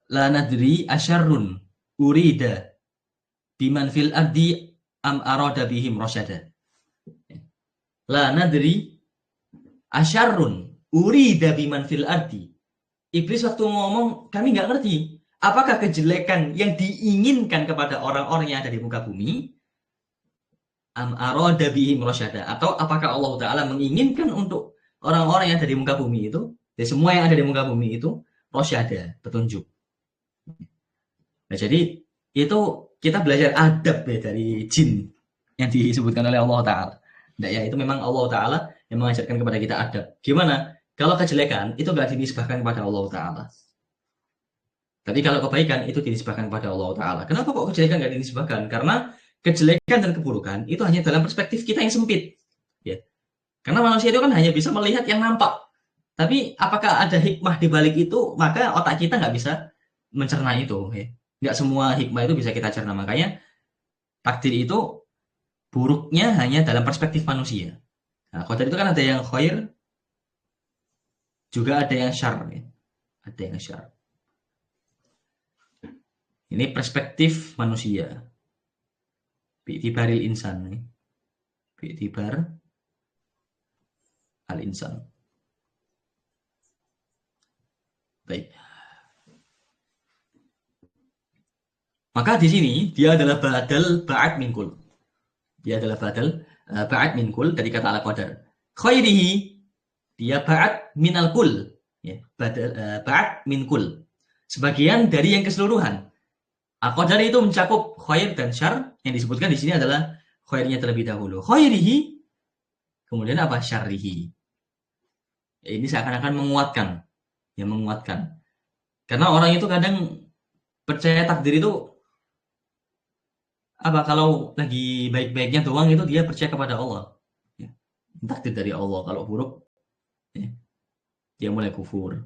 La nadri asyarrun urida biman fil ardi am arada bihim rasyada. La nadri asyarrun urida biman fil ardi. Iblis waktu ngomong, kami nggak ngerti apakah kejelekan yang diinginkan kepada orang-orang yang ada di muka bumi am arada bihim rasyada, atau apakah Allah Ta'ala menginginkan untuk orang-orang yang ada di muka bumi itu, dan semua yang ada di muka bumi itu rasyada, petunjuk. Nah, jadi itu kita belajar adab ya dari jin yang disebutkan oleh Allah Ta'ala. Nah, ya itu memang Allah Ta'ala yang mengajarkan kepada kita adab. Gimana? Kalau kejelekan itu nggak dinisbahkan kepada Allah Ta'ala. Tapi kalau kebaikan itu dinisbahkan kepada Allah Ta'ala. Kenapa kok kejelekan nggak dinisbahkan? Karena kejelekan dan keburukan itu hanya dalam perspektif kita yang sempit. Ya. Karena manusia itu kan hanya bisa melihat yang nampak. Tapi apakah ada hikmah di balik itu? Maka otak kita nggak bisa mencerna itu. Ya. Nggak semua hikmah itu bisa kita cerna. Makanya takdir itu buruknya hanya dalam perspektif manusia. Nah, qadar itu kan ada yang khair, juga ada yang syarr. Ya. Ada yang syarr. Ini perspektif manusia. Bi'tibaril insan. Bi'tibar al-insan. Baik. Maka di sini dia adalah badal ba'ad min kul. Dia adalah badal ba'ad min kul dari kata al-qadar. Khairihi dia ba'ad minal kul. Ya, badal ba'ad min kul. Sebagian dari yang keseluruhan. Al-qadar itu mencakup khair dan syarr. Yang disebutkan di sini adalah khairnya terlebih dahulu. Khairihi, kemudian apa? Syarrihi. Ini seakan-akan menguatkan. Ya, menguatkan. Karena orang itu kadang percaya takdir itu apa, kalau lagi baik-baiknya doang itu dia percaya kepada Allah. Ya. Takdir dari Allah. Kalau buruk, ya, dia mulai kufur.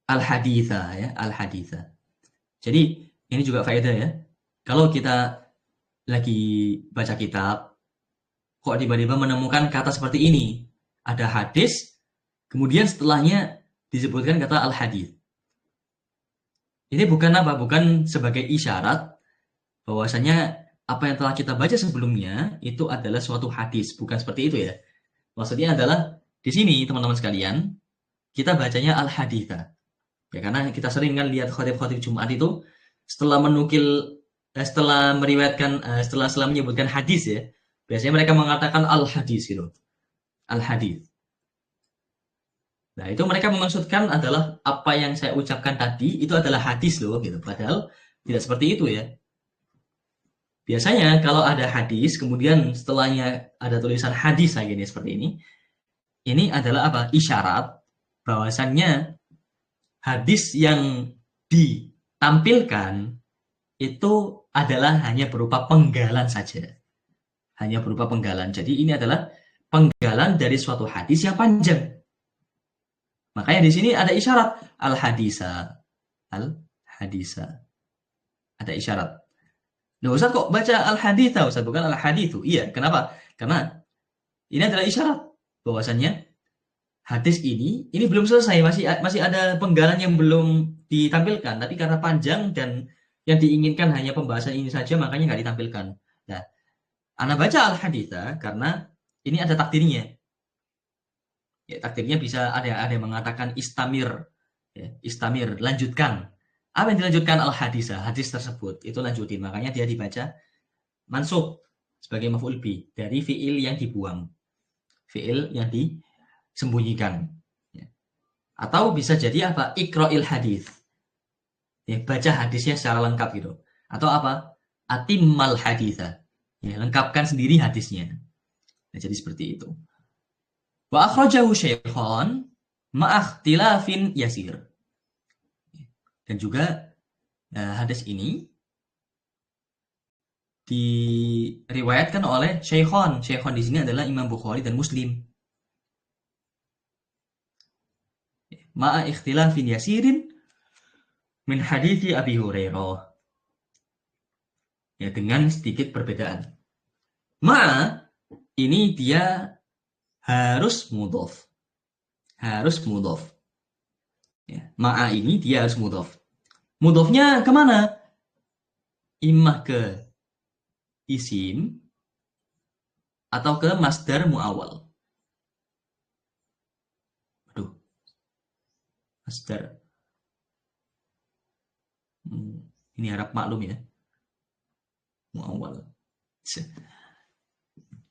Al-haditha ya, al-haditha. Jadi ini juga faedah ya. Kalau kita lagi baca kitab, kok tiba-tiba menemukan kata seperti ini, ada hadis, kemudian setelahnya disebutkan kata al-hadith. Ini bukan apa? Bukan sebagai isyarat bahwasanya apa yang telah kita baca sebelumnya itu adalah suatu hadis. Bukan seperti itu ya. Maksudnya adalah di sini teman-teman sekalian, kita bacanya al-haditha. Ya, karena kita sering kan lihat khatib-khatib Jumat itu setelah menukil, setelah meriwayatkan, setelah menyebutkan hadis ya, biasanya mereka mengatakan al-hadis gitu. Al-hadis. Nah, itu mereka memaksudkan adalah apa yang saya ucapkan tadi itu adalah hadis loh gitu. Padahal tidak seperti itu ya. Biasanya kalau ada hadis, kemudian setelahnya ada tulisan hadis lagi nih seperti ini adalah apa? Isyarat bahwasannya hadis yang ditampilkan itu adalah hanya berupa penggalan saja. Hanya berupa penggalan. Jadi ini adalah penggalan dari suatu hadis yang panjang. Makanya di sini ada isyarat al-hadisa. Al-hadisa. Ada isyarat. Nah, Ustaz kok baca al-haditha, Ustaz, bukan al-hadithu? Iya, kenapa? Karena ini adalah isyarat bahwasannya hadis ini belum selesai, masih ada penggalan yang belum ditampilkan, tapi karena panjang dan yang diinginkan hanya pembahasan ini saja, makanya nggak ditampilkan. Nah, ana baca al-haditha karena ini ada takdirnya. Ya, takdirnya bisa ada yang mengatakan istamir, ya, istamir, lanjutkan. Apa yang dilanjutkan al-hadisah, hadis tersebut itu lanjutin, makanya dia dibaca mansub sebagai maf'ul bi dari fiil yang dibuang, fiil yang disembunyikan. Ya. Atau bisa jadi apa? Iqra'il hadis, ya, baca hadisnya secara lengkap gitu. Atau apa? Atimmal hadisah, ya, lengkapkan sendiri hadisnya. Nah, jadi seperti itu. Wa akhrajahu syaikhan ma'akhtilafin yasir. Dan juga hadis ini diriwayatkan oleh syaikhan. Syaikhan di sini adalah Imam Bukhari dan Muslim. Ma'a ikhtilafin yasirin min hadithi Abi Hurairah. Ya, dengan sedikit perbedaan. Ma'a ini dia harus mudhof. Harus mudhof. Ya, ma'a ini dia harus mudhof. Mudhofnya kemana? Imah ke isim atau ke masdar mu'awwal. Aduh. Masdar. Ini harap maklum ya. Mu'awwal.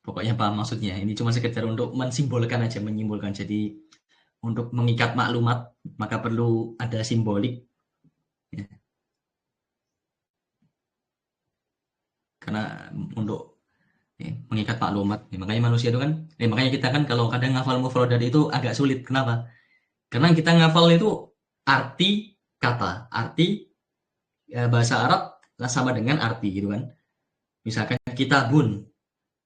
Pokoknya paham maksudnya. Ini cuma sekedar untuk mensimbolkan aja, menyimpulkan. Jadi untuk mengikat maklumat maka perlu ada simbolik. Ya. Karena untuk mengikat maklumat. Ya, makanya manusia itu kan, makanya kita kan kalau kadang ngafal mufradat itu agak sulit. Kenapa? Karena kita ngafal itu arti kata, arti bahasa Arab sama dengan arti gitu kan. Misalkan kitabun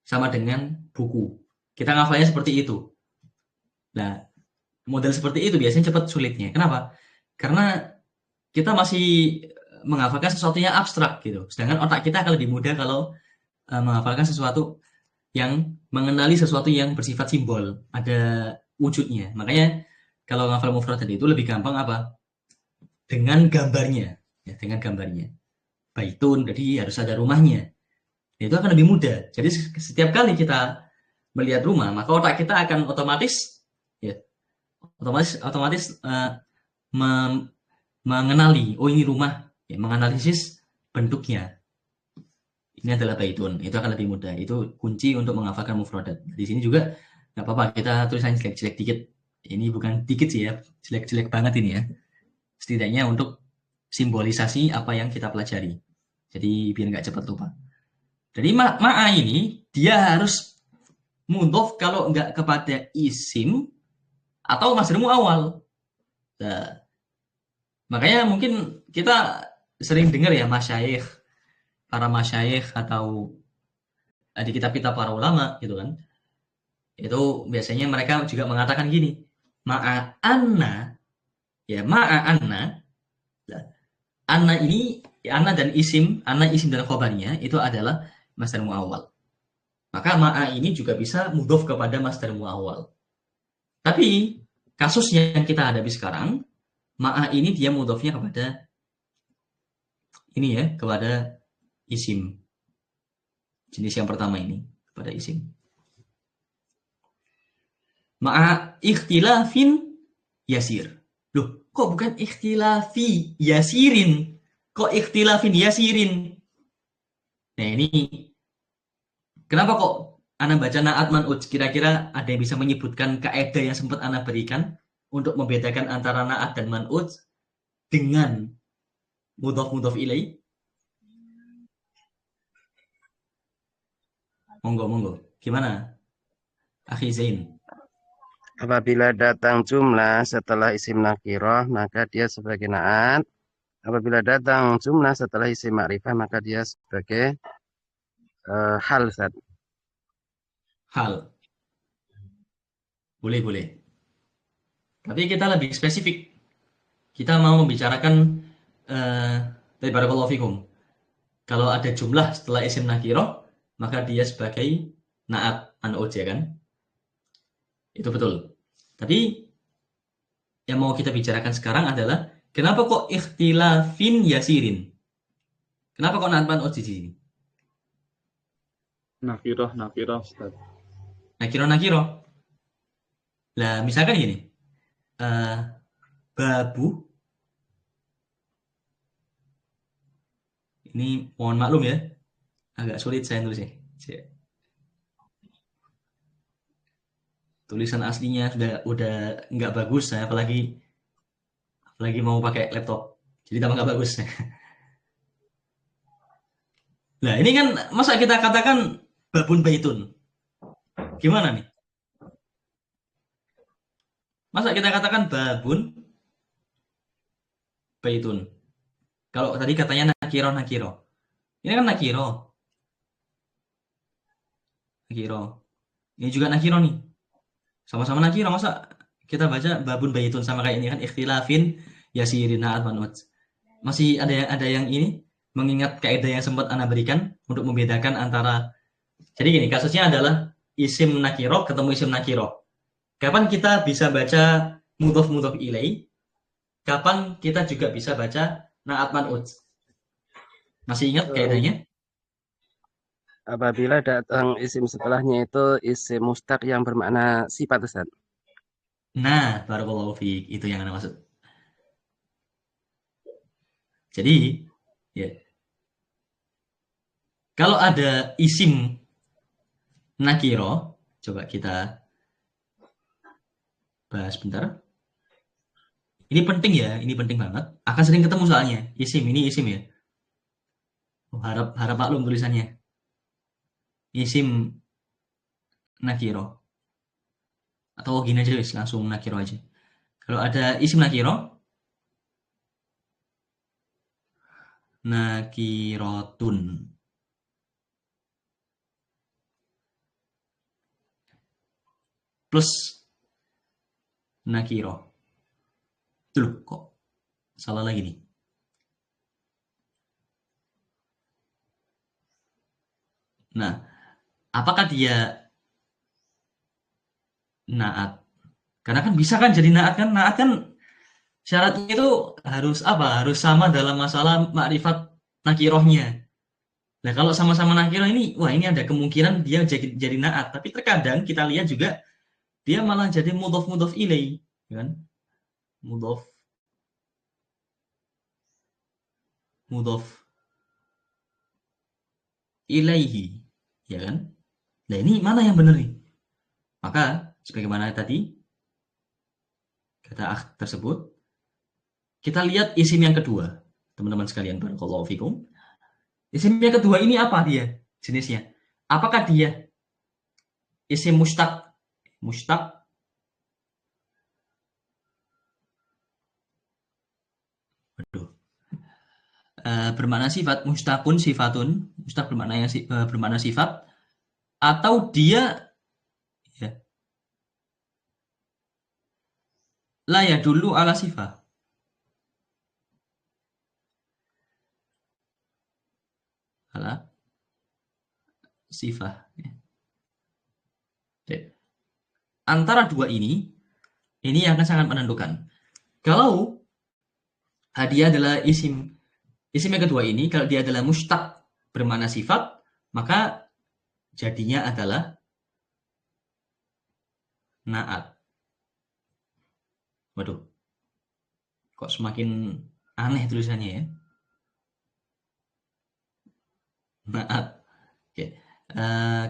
sama dengan buku. Kita ngafalnya seperti itu. Nah, model seperti itu biasanya cepat sulitnya. Kenapa? Karena kita masih menghafalkan sesuatu yang abstrak gitu. Sedangkan otak kita akan lebih mudah kalau menghafalkan sesuatu yang mengenali sesuatu yang bersifat simbol, ada wujudnya. Makanya kalau ngafal mufrad tadi itu lebih gampang apa? Dengan gambarnya, ya, dengan gambarnya. Baitun, jadi harus ada rumahnya. Itu akan lebih mudah. Jadi setiap kali kita melihat rumah, maka otak kita akan otomatis mengenali, oh ini rumah, ya, menganalisis bentuknya. Ini adalah baitun, itu akan lebih mudah. Itu kunci untuk menghafalkan mufradat. Di sini juga nggak apa-apa, kita tulisan jelek-jelek dikit. Ini bukan dikit sih ya, jelek-jelek banget ini ya. Setidaknya untuk simbolisasi apa yang kita pelajari. Jadi biar nggak cepat lupa. Jadi ma'a ini dia harus mudhof kalau nggak kepada isim atau masdar mu'awwal. Nah, makanya mungkin kita sering dengar ya masyayikh, para masyayikh atau di kitab-kitab para ulama gitu kan. Itu biasanya mereka juga mengatakan gini, ma'a anna, ya ma'a anna. Nah, anna ini, anna dan isim dan khobarnya itu adalah masdar mu'awwal. Maka ma'a ini juga bisa mudhof kepada masdar mu'awwal. Tapi kasus yang kita hadapi sekarang, ma'a ini dia mudhofnya kepada ini ya, kepada isim. Jenis yang pertama ini kepada isim. Ma'a ikhtilafin yasir. Loh, kok bukan ikhtilafi yasirin? Kok ikhtilafin yasirin? Nah ini, kenapa kok Ana baca na'at man'ut? Kira-kira ada yang bisa menyebutkan kaidah yang sempat Ana berikan untuk membedakan antara na'at dan man'ut dengan mudhaf ilaih? Monggo. Gimana? Akhi Zain. Apabila datang jumlah setelah isim nakirah, maka dia sebagai na'at. Apabila datang jumlah setelah isim ma'rifah, maka dia sebagai hal, Ustaz. Hal. Boleh. Tapi kita lebih spesifik. Kita mau membicarakan barakallahu fikum. Kalau ada jumlah setelah isim nakirah, maka dia sebagai na'at man'ut, ya kan? Itu betul. Tapi yang mau kita bicarakan sekarang adalah kenapa kok ikhtilafin yasirin? Kenapa kok na'at man'ut di sini? Nakirah, Ustaz. Nakirah. Lah, misalkan gini. Babu. Ini mohon maklum ya. Agak sulit saya nulisnya. Tulisan aslinya udah nggak bagus, saya apalagi mau pakai laptop, jadi tambah nggak bagus. Nah ini kan masa kita katakan babun baitun, gimana nih? Masa kita katakan babun baitun? Kalau tadi katanya nakiro, ini kan nakiro. Ini juga nakiro nih. Sama-sama nakiro, masa kita baca babun baitun sama kayak ini kan ikhtilafin yasirin na'at man'ut. Masih ada yang ini mengingat kaidah yang sempat Ana berikan untuk membedakan antara. Jadi gini, kasusnya adalah isim nakiro ketemu isim nakiro. Kapan kita bisa baca mudhaf ilaih? Kapan kita juga bisa baca na'at man'ut? Masih ingat kaidahnya? Apabila datang isim setelahnya itu isim mustaq yang bermakna sifat, Ustaz. Nah, barakallahu fiik, itu yang Ana maksud. Jadi, ya. Kalau ada isim nakiro, coba kita bahas bentar. Ini penting ya, ini penting banget. Akan sering ketemu soalnya. Ini isim ya. Harap maklum tulisannya. Isim nakiro. Atau gini aja guys, langsung nakiro aja. Kalau ada isim nakiro, nakirotun. Plus nakiro. Tuh kok salah lagi nih. Nah, apakah dia na'at? Karena kan bisa kan jadi na'at kan? Na'at kan syaratnya itu harus apa? Harus sama dalam masalah makrifat nakirohnya. Nah, kalau sama-sama nakiroh ini, wah ini ada kemungkinan dia jadi na'at. Tapi terkadang kita lihat juga dia malah jadi mudhaf ilaih, kan? Mudhaf ilaihi, ya kan? Nah, ini mana yang benar nih? Maka sebagaimana tadi kata tersebut, kita lihat isim yang kedua, teman-teman sekalian, barakallahu fikum. Isim yang kedua ini apa dia jenisnya? Apakah dia isim mustaq? Bermakna sifat, mustaqun sifatun, mustaq bermakna sifat, atau dia ya, la ya dulu ala sifat. Ala sifat. Ya. Antara dua ini yang akan sangat menentukan. Kalau dia adalah isim yang kedua ini, kalau dia adalah mustaq bermakna sifat, maka jadinya adalah na'at. Waduh, kok semakin aneh tulisannya ya. Maaf. Oke.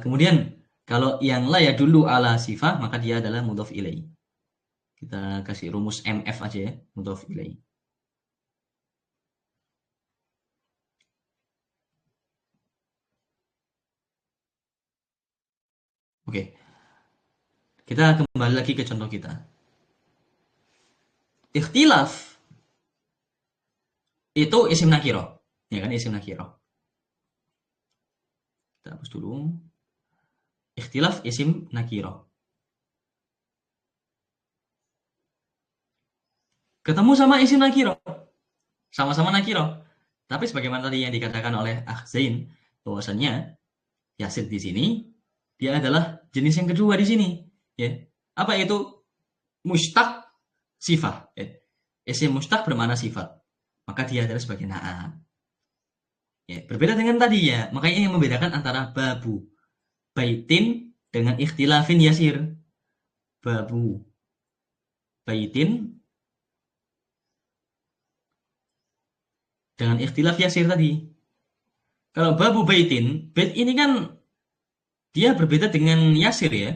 Kemudian kalau yang la ya dulu ala sifah, maka dia adalah mudhof ilaih. Kita kasih rumus MF aja ya, mudhof ilaih. Oke. Kita kembali lagi ke contoh kita. Ikhtilaf itu isim nakiro, ya kan, isim nakiro. Kita hapus dulu. Ikhtilaf isim nakiro. Ketemu sama isim nakiro, sama-sama nakiro. Tapi sebagaimana tadi yang dikatakan oleh Akh Zain, bahwasannya Yasir di sini dia adalah jenis yang kedua di sini. Ya, apa itu? Mustaq sifat. Ya. Isim mustaq bermakna sifat. Maka dia adalah sebagai na'at. Ya, berbeda dengan tadi ya. Makanya yang membedakan antara babu baitin dengan ikhtilafin yasir. Babu baitin dengan ikhtilaf yasir tadi. Kalau babu baitin, bait ini kan dia berbeda dengan yasir ya.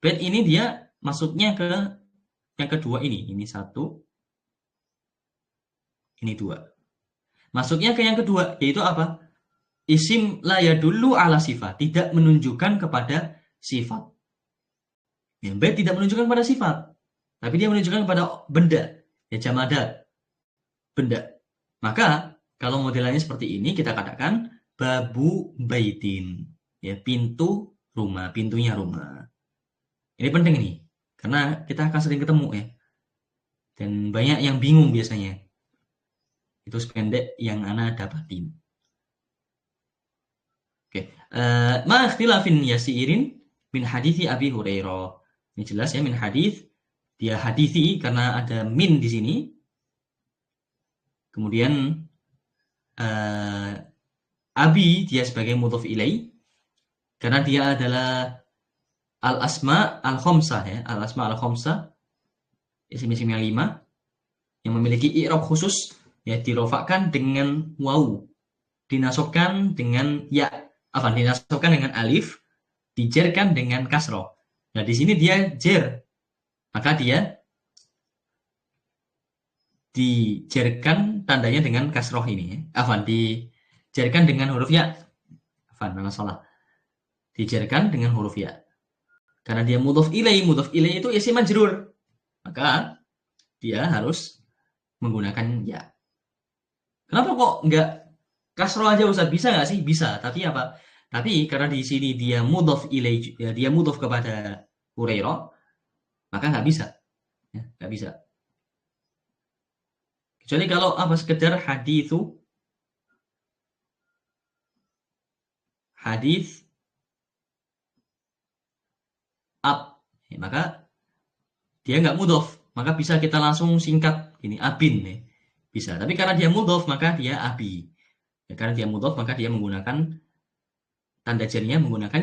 Bait ini dia masuknya ke yang kedua ini. Ini satu, ini dua. Masuknya ke yang kedua, yaitu apa? Isim la yadullu ala sifat, tidak menunjukkan kepada sifat. Ya, bait tidak menunjukkan kepada sifat, tapi dia menunjukkan kepada benda, ya jamadat, benda. Maka kalau modelannya seperti ini, kita katakan babu baitin, ya pintu rumah, pintunya rumah. Ini penting nih, karena kita akan sering ketemu ya, dan banyak yang bingung biasanya. Itu sependek yang ana dapatin. Oke, ma ikhtilafin yasirin min hadithi Abi Hurairah. Ini jelas ya, min hadith. Dia hadithi karena ada min di sini. Kemudian Abi dia sebagai mudhof ilaih karena dia adalah al-asma al-khamsah ya, al-asma al-khamsah, isim-isim yang 5 yang memiliki i'rab khusus, ya dirofakkan dengan waw, dinasobkan dengan ya, dinasobkan dengan alif, dijerkan dengan kasroh. Nah di sini dia jer, maka dia dijerkan tandanya dengan kasroh ini. Dijerkan dengan huruf ya. Mana salah? Dijerkan dengan huruf ya. Karena dia mudhof ilaih itu isim majrur, maka dia harus menggunakan ya. Kenapa kok enggak kasroh aja Ustaz? Bisa nggak sih? Bisa. Tapi apa? Tapi karena di sini dia mudhof ilaih, ya, dia mudhof kepada Hurairah, maka nggak bisa. Ya, nggak bisa. Kecuali kalau apa sekedar hadis ab, ya, maka dia nggak mudhof, maka bisa kita langsung singkat ini abin ya. Bisa. Tapi karena dia mudhof maka dia abi. Ya, karena dia mudhof maka dia menggunakan tanda jarinya menggunakan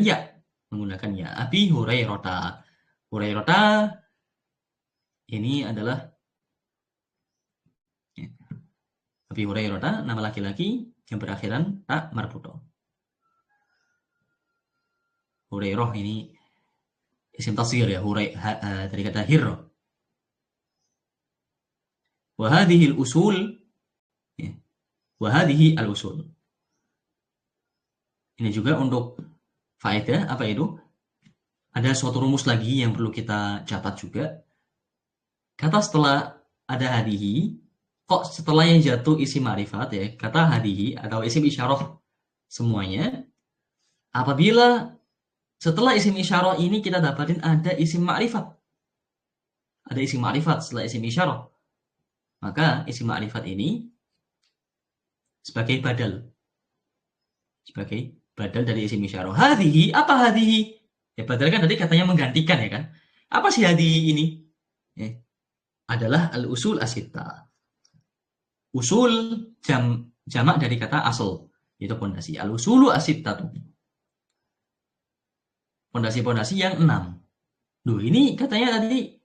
ya, Abi Hurairata. Hurairata ini adalah ya, Abi Hurairata nama laki-laki yang berakhiran ta marbuto. Hurairah ini isim tasghir ya, dari kata hirra. Wa hadhihi al-usul, ya. Wa hadhihi al-usul. Ini juga untuk faedah, apa itu? Ada suatu rumus lagi yang perlu kita catat juga. Kata setelah ada hadihi, kok setelah yang jatuh isim ma'rifat ya, kata hadihi atau isim isyarah semuanya, apabila setelah isim isyarah ini kita dapatin ada isim ma'rifat. Ada isim ma'rifat setelah isim isyarah. Maka isim ma'rifat ini sebagai badal. Sebagai badal dari isim isyarah. Hadihi, apa hadihi? Ya badal kan tadi katanya menggantikan ya kan. Apa sih hadihi ini? Ya, adalah al-usul as-sittah. Usul jamak dari kata asal, itu pondasi. Al-usulu as-sittah tuh. Pondasi-pondasi yang 6. Duh, ini katanya tadi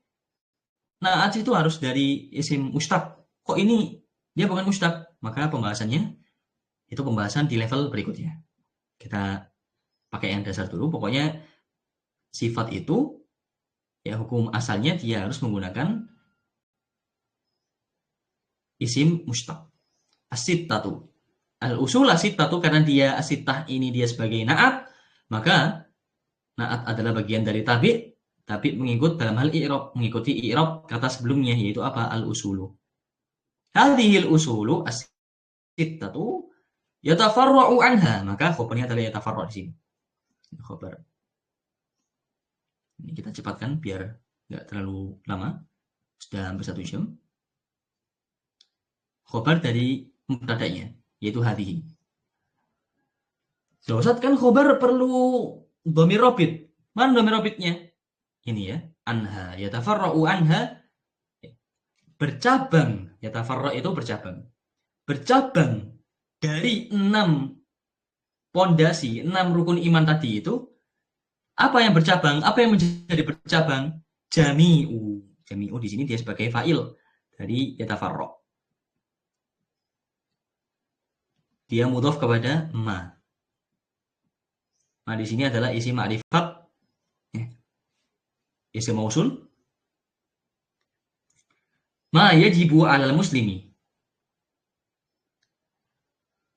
naat itu harus dari isim mustaq. Kok ini dia bukan mustaq? Maka pembahasannya itu pembahasan di level berikutnya. Kita pakai yang dasar dulu. Pokoknya sifat itu ya hukum asalnya dia harus menggunakan isim mustaq. As-sittatu. Al-usul as-sittatu, karena dia as-sittah ini dia sebagai naat, maka naat adalah bagian dari tabi, tapi mengikut dalam hal i'rab, mengikuti i'rab kata sebelumnya, yaitu apa? Al-usulu. Hadhil usulu as-sittatu yatafarra'u anha, maka khobarnya adalah yatafarra' di sini. Khobar. Ini kita cepatkan biar nggak terlalu lama. Sudah hampir 1 jam. Khobar dari mubtada'nya, yaitu hadhihi. Ustaz, kan khobar perlu dhamir rabit. Mana dhamir rabitnya? Ini ya, anha, yatafarra'u anha, bercabang. Yatafarra' itu bercabang. Bercabang dari 6 pondasi, 6 rukun iman tadi itu, apa yang bercabang? Apa yang menjadi bercabang? Jami'u. Jami'u di sini dia sebagai fa'il dari yatafarra'. Dia mudhaf kepada ma. Nah, di sini adalah isim ma'rifat, isim mausul. Ma yajibu 'alal muslimi.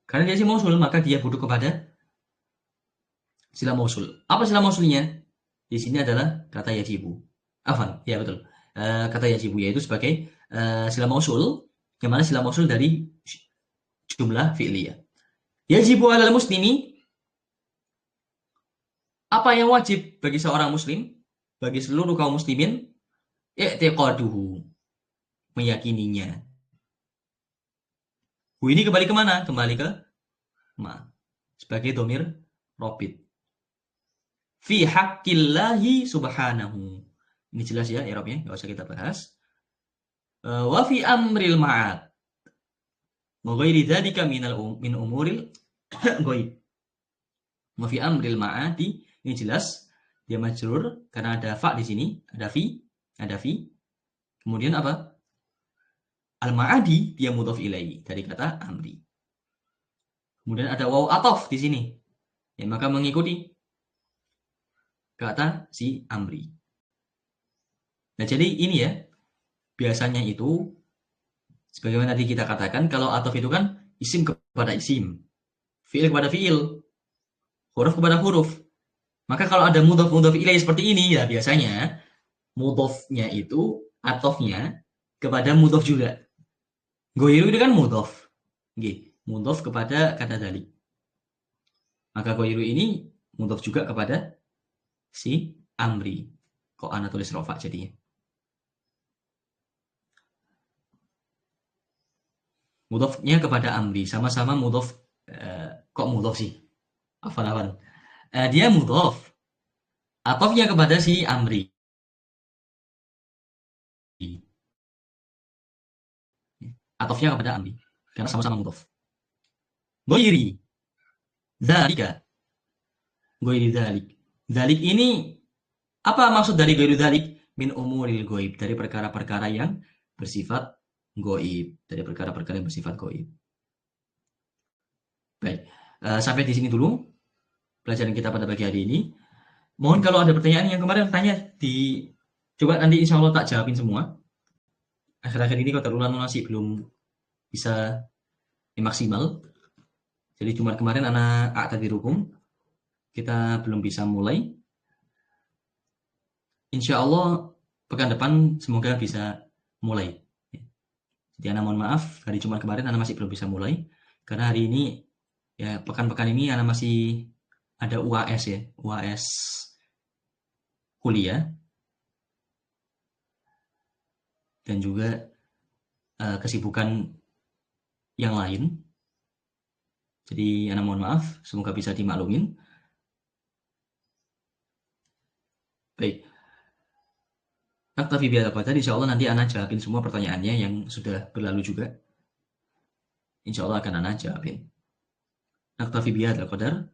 Karena dia isim mausul, maka dia butuh kepada sila mausul. Apa sila mausulnya? Di sini adalah kata yajibu. Afan, ya betul. Kata yajibu yaitu sebagai sila mausul, yang mana sila mausul dari jumlah fi'liyah. Yajibu 'alal muslimi, apa yang wajib bagi seorang muslim, bagi seluruh kaum muslimin, i'tiqaduhu, meyakininya. Ini kembali kemana? Kembali ke ma, sebagai domir robit. Fi haqqillahi subhanahu. Ini jelas ya i'rabnya, enggak usah kita bahas. Wa fi amril ma'ad. Wa ghairi dzalika min umuril ghaib. Wa fi amril ma'adi, ini jelas dia majrur karena ada fa di sini, ada fi. Kemudian apa? Al-ma'adi dia mudhaf ilaihi dari kata amri. Kemudian ada waw ataf di sini. Ya, maka mengikuti kata si amri. Nah, jadi ini ya, biasanya itu sebagaimana tadi kita katakan, kalau ataf itu kan isim kepada isim, fi'il kepada fi'il, huruf kepada huruf. Maka kalau ada mudhaf ilaih seperti ini, ya biasanya mudhafnya itu atofnya kepada mudhaf juga. Goiru itu kan mudhaf. Mudhaf kepada kata dalik. Maka goiru ini mudhaf juga kepada si amri. Kok ana tulis rofa jadinya. Mudhafnya kepada amri, sama-sama mudhaf. Kok mudhaf sih? Afan. Dia mudhaf. Atofnya kepada si amri. Atofnya kepada amri. Karena sama-sama mudhaf. Ghairi dzalika. Ghairi dzalik. Dzalik ini, apa maksud dari ghairi dzalik? Min umuril ghaib, dari perkara-perkara yang bersifat ghaib, dari perkara-perkara yang bersifat ghaib. Baik, sampai di sini dulu pelajaran kita pada pagi hari ini. Mohon kalau ada pertanyaan yang kemarin tanya coba nanti insya Allah tak jawabin semua. Akhir-akhir ini kalau terulang masih belum bisa maksimal. Jadi Jumat kemarin anak tadi hukum kita belum bisa mulai. Insya Allah pekan depan semoga bisa mulai. Jadi anak mohon maaf, hari Jumat kemarin anak masih belum bisa mulai karena hari ini ya pekan-pekan ini anak masih ada UAS ya, UAS kuliah dan juga kesibukan yang lain. Jadi anak mohon maaf, semoga bisa dimaklumin. Baik. Naktafi bihadzal qadar, insyaallah nanti anak jawabin semua pertanyaannya yang sudah berlalu juga. Insyaallah akan anak jawabin. Naktafi bihadzal qadar.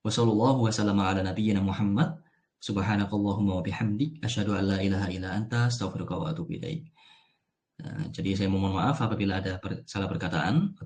Wassallallahu wasallam ala nabiyyina Muhammad Subhanakallahumma wa bihamdik asyhadu an la ilaha illa anta astaghfiruka wa atubu ilaik. Jadi saya mohon maaf apabila ada salah perkataan atau